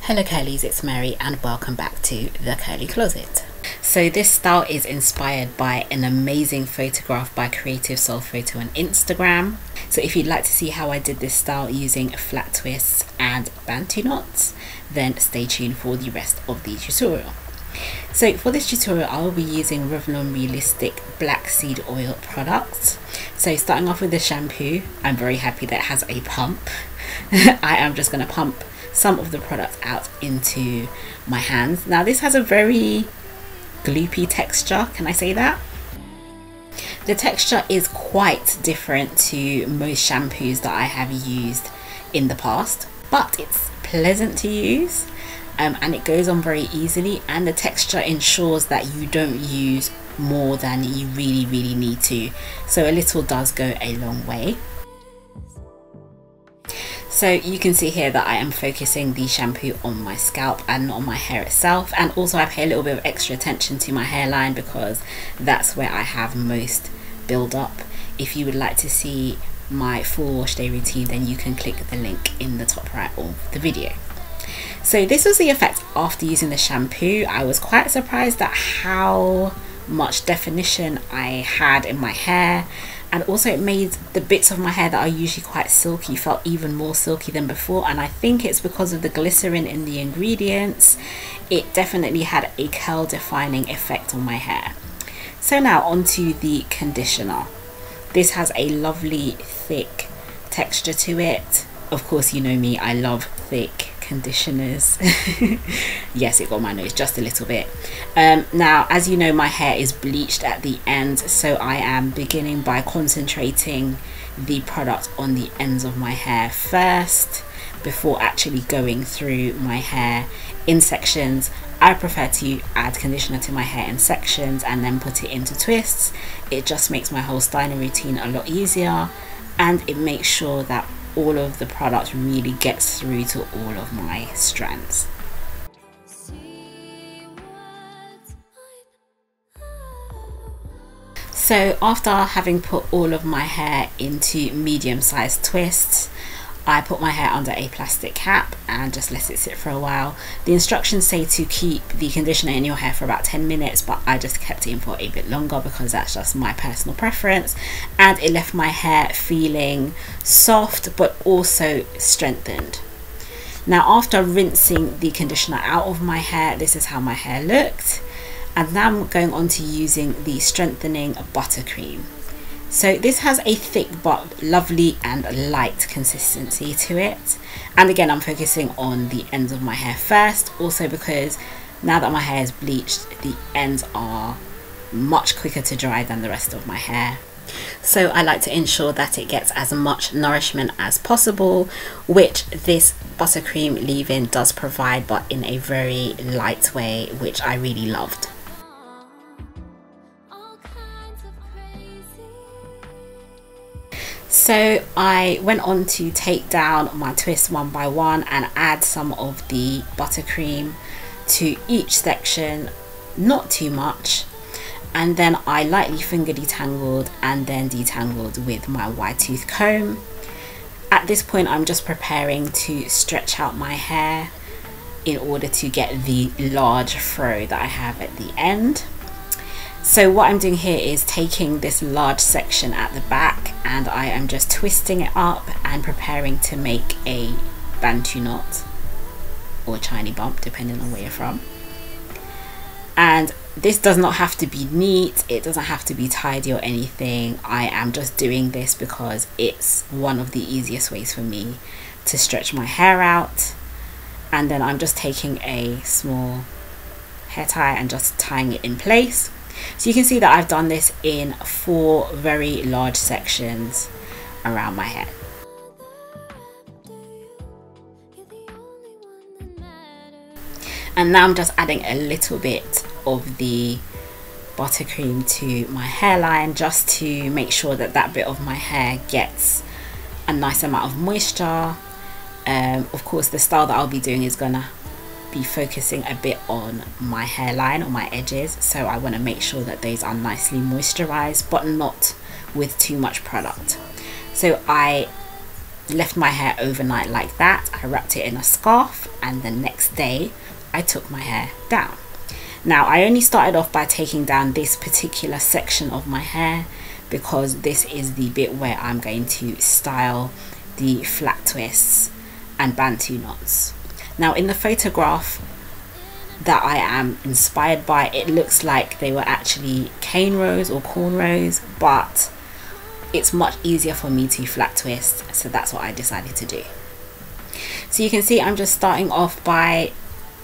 Hello curlies, it's Mary and welcome back to the Curly Closet. So this style is inspired by an amazing photograph by Creative Soul Photo on Instagram. So if you'd like to see how I did this style using flat twists and bantu knots, then stay tuned for the rest of the tutorial. So for this tutorial I will be using Revlon Realistic Black Seed Oil products. So starting off with the shampoo, I'm very happy that it has a pump. I am just going to pump some of the product out into my hands. Now this has a very gloopy texture, can I say that? The texture is quite different to most shampoos that I have used in the past, but it's pleasant to use and it goes on very easily, and the texture ensures that you don't use more than you really need to, so a little does go a long way. So you can see here that I am focusing the shampoo on my scalp and not on my hair itself, and also I pay a little bit of extra attention to my hairline because that's where I have most build up. If you would like to see my full wash day routine, then you can click the link in the top right of the video. So this was the effect after using the shampoo. I was quite surprised at how much definition I had in my hair, and also it made the bits of my hair that are usually quite silky felt even more silky than before, and I think it's because of the glycerin in the ingredients. It definitely had a curl defining effect on my hair. So now onto the conditioner. This has a lovely thick texture to it. Of course, you know me, I love thick conditioners. Yes, it got my nose just a little bit. Now as you know, my hair is bleached at the end, so I am beginning by concentrating the product on the ends of my hair first before actually going through my hair in sections. I prefer to add conditioner to my hair in sections and then put it into twists. It just makes my whole styling routine a lot easier, and it makes sure that all of the product really gets through to all of my strands. So after having put all of my hair into medium-sized twists, I put my hair under a plastic cap and just let it sit for a while. The instructions say to keep the conditioner in your hair for about 10 minutes, but I just kept it in for a bit longer because that's just my personal preference, and it left my hair feeling soft but also strengthened. Now after rinsing the conditioner out of my hair, this is how my hair looked, and now I'm going on to using the strengthening buttercream. So this has a thick but lovely and light consistency to it, and again I'm focusing on the ends of my hair first, also because now that my hair is bleached, the ends are much quicker to dry than the rest of my hair. So I like to ensure that it gets as much nourishment as possible, which this buttercream leave-in does provide, but in a very light way, which I really loved. So I went on to take down my twists one by one and add some of the buttercream to each section, not too much, and then I lightly finger detangled and then detangled with my wide tooth comb. At this point I'm just preparing to stretch out my hair in order to get the large fro that I have at the end. So what I'm doing here is taking this large section at the back and I am just twisting it up and preparing to make a bantu knot or a Chinese bump, depending on where you're from. And this does not have to be neat, it doesn't have to be tidy or anything. I am just doing this because it's one of the easiest ways for me to stretch my hair out. And then I'm just taking a small hair tie and just tying it in place. So you can see that I've done this in 4 very large sections around my head. And now I'm just adding a little bit of the buttercream to my hairline just to make sure that that bit of my hair gets a nice amount of moisture. Of course the style that I'll be doing is gonna be focusing a bit on my hairline or my edges, so I want to make sure that those are nicely moisturized but not with too much product. So I left my hair overnight like that. I wrapped it in a scarf, and the next day I took my hair down. Now I only started off by taking down this particular section of my hair because this is the bit where I'm going to style the flat twists and bantu knots. Now in the photograph that I am inspired by, it looks like they were actually cane rows or cornrows, but it's much easier for me to flat twist, so that's what I decided to do. So you can see I'm just starting off by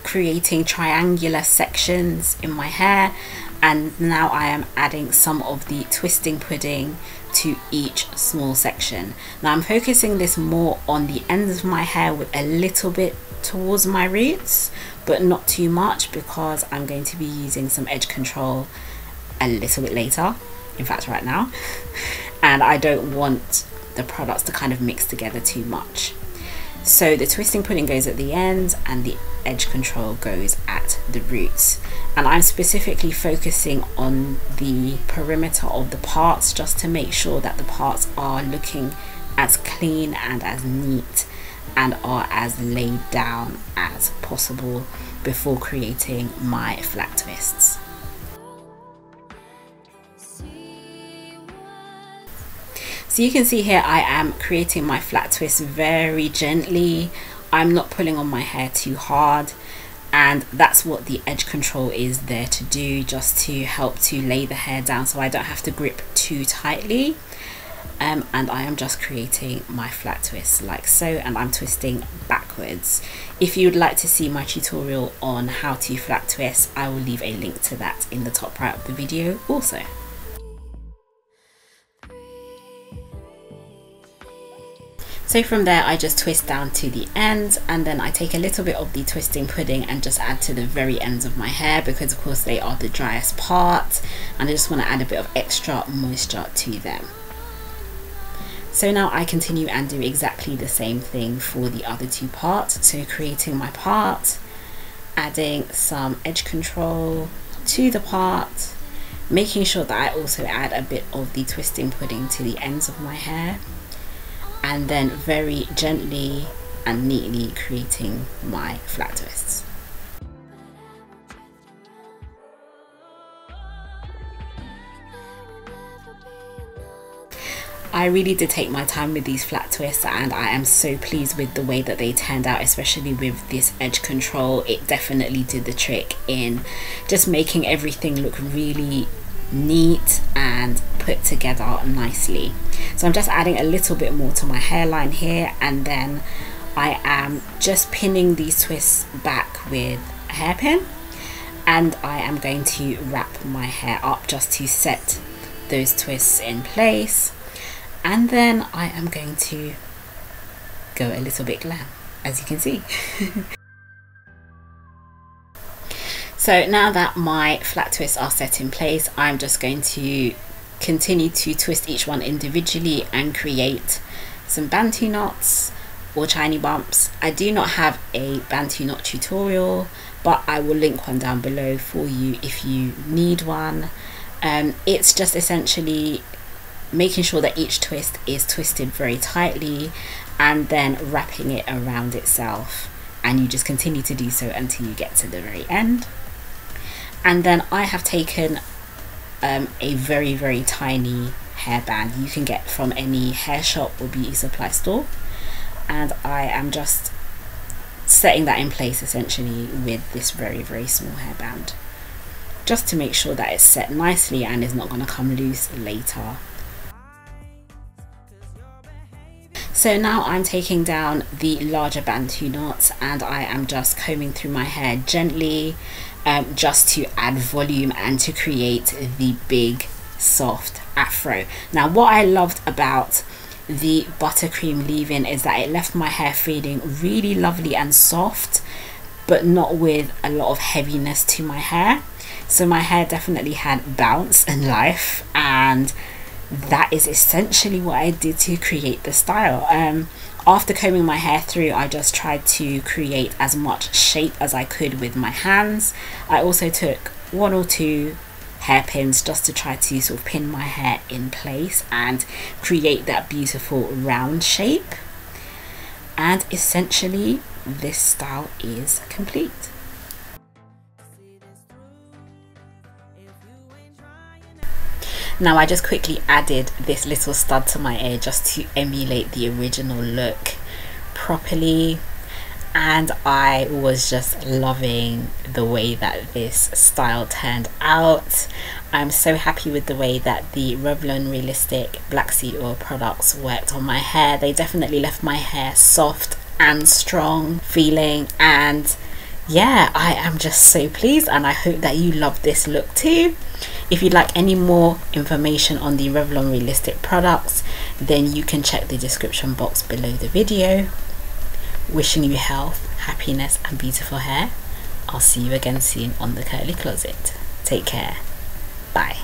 creating triangular sections in my hair, and now I am adding some of the twisting pudding to each small section. Now I'm focusing this more on the ends of my hair with a little bit towards my roots, but not too much, because I'm going to be using some edge control a little bit later, in fact right now, and I don't want the products to kind of mix together too much. So the twisting pudding goes at the ends and the edge control goes at the roots, and I'm specifically focusing on the perimeter of the parts just to make sure that the parts are looking as clean and as neat and are as laid down as possible before creating my flat twists. So you can see here I am creating my flat twist very gently. I'm not pulling on my hair too hard, and that's what the edge control is there to do, just to help to lay the hair down so I don't have to grip too tightly. And I am just creating my flat twist like so, and I'm twisting backwards. If you would like to see my tutorial on how to flat twist, I will leave a link to that in the top right of the video also. So from there I just twist down to the ends, and then I take a little bit of the twisting pudding and just add to the very ends of my hair, because of course they are the driest part and I just want to add a bit of extra moisture to them. So now I continue and do exactly the same thing for the other two parts. So creating my part, adding some edge control to the part, making sure that I also add a bit of the twisting pudding to the ends of my hair, and then very gently and neatly creating my flat twists. I really did take my time with these flat twists, and I am so pleased with the way that they turned out, especially with this edge control. It definitely did the trick in just making everything look really neat and put together nicely. So I'm just adding a little bit more to my hairline here, and then I am just pinning these twists back with a hairpin, and I am going to wrap my hair up just to set those twists in place. And then I am going to go a little bit glam, as you can see. So now that my flat twists are set in place, I'm just going to continue to twist each one individually and create some bantu knots or shiny bumps. I do not have a bantu knot tutorial, but I will link one down below for you if you need one. It's just essentially making sure that each twist is twisted very tightly and then wrapping it around itself, and you just continue to do so until you get to the very end. And then I have taken a very tiny hairband you can get from any hair shop or beauty supply store, and I am just setting that in place essentially with this very small hairband, just to make sure that it's set nicely and is not going to come loose later. So now I'm taking down the larger bantu knots, and I am just combing through my hair gently, just to add volume and to create the big soft afro. Now what I loved about the buttercream leave-in is that it left my hair feeling really lovely and soft, but not with a lot of heaviness to my hair. So my hair definitely had bounce and life, and that is essentially what I did to create the style. After combing my hair through, I just tried to create as much shape as I could with my hands. I also took 1 or 2 hairpins just to try to sort of pin my hair in place and create that beautiful round shape. And essentially this style is complete. Now I just quickly added this little stud to my ear just to emulate the original look properly, and I was just loving the way that this style turned out. I'm so happy with the way that the Revlon Realistic Black Seed Oil products worked on my hair. They definitely left my hair soft and strong feeling, and yeah, I am just so pleased, and I hope that you love this look too. If you'd like any more information on the Revlon Realistic products, then you can check the description box below the video. Wishing you health, happiness and beautiful hair. I'll see you again soon on the Curly Closet. Take care. Bye.